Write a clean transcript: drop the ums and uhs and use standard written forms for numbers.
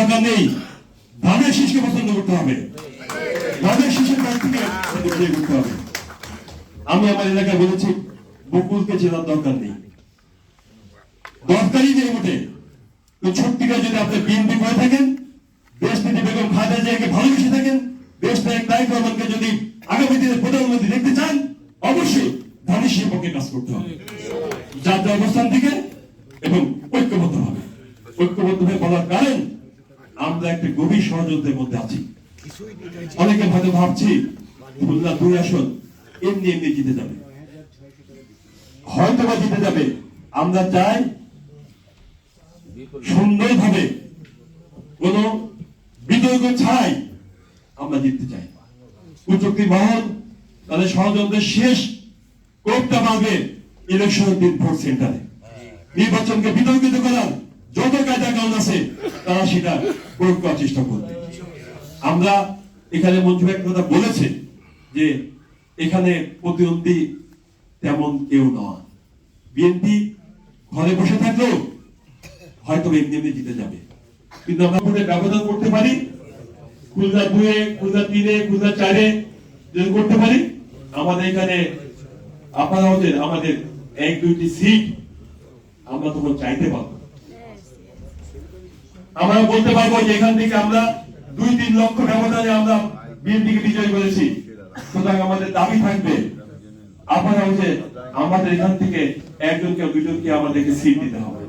দরকার নেই, ধানের শীষকে পছন্দ করতে হবে, ধানের শীষের প্রার্থীকে বিজয় করতে হবে। আমি আমার এলাকায় বলেছি বকুলকে চেনার দরকার নেই, দরকারই নেই মোটে। তো সত্যিকার যদি আপনি বিএনপি করে থাকেন, দেশনেত্রী বেগম খালেদা জিয়াকে ভালোবেসে থাকেন, দেশনায়ক তারেক রহমানকে যদি আগামী দিনে প্রধানমন্ত্রী দেখতে চান, অবশ্যই ধানের শীষের পক্ষে কাজ করতে হবে, যার যার অবস্থান থেকে এবং ঐক্যবদ্ধ হবে। ঐক্যবদ্ধ হয়ে বলার কারণ আমরা একটা গভীর ষড়যন্ত্রের মধ্যে আছি। অনেকে হয়তো ভাবছি খুলনা 2 আসন এমনি এমনি জিতে যাবে, হয়তো বা জিতে যাবে। আমরা চাই সুন্দরভাবে কোন বিতর্ক ছাড়াই আমরা জিততে চাই। কুচক্রী মহল তাদের ষড়যন্ত্রের শেষ করতে পারবে ইলেকশনের দিন ভোট সেন্টারে। নির্বাচনকে বিতর্কিত করার যত কায়দা কারণ আছে তারা সেটা প্রয়োগ করার চেষ্টা করবে। আমরা এখানে মঞ্জু ভাই কথা বলেছে যে এখানে প্রতিদ্বন্দ্বী তেমন কেউ নয়, বিএনপি ঘরে বসে থাকলেও হয়তো এমনি এমনি জিতে যাবে, কিন্তু আমরা ভোটে ব্যবধান করতে পারি। খুলনা 2-এ, খুলনা 3-এ, খুলনা 4-এ যদি করতে পারি, আমাদের এখানে আপনারা আমাদের 1-2টি সিট আমরা তখন চাইতে পারবো। আমরা বলতে পারবো যে এখান থেকে আমরা 2-3 লক্ষ ব্যবধানে আমরা বিএনপিকে বিজয় করেছি। সুতরাং আমাদের দাবি থাকবে আপনারা আমাদের এখান থেকে 1 জনকে 2 জনকে আমাদেরকে সিট দিতে হবে।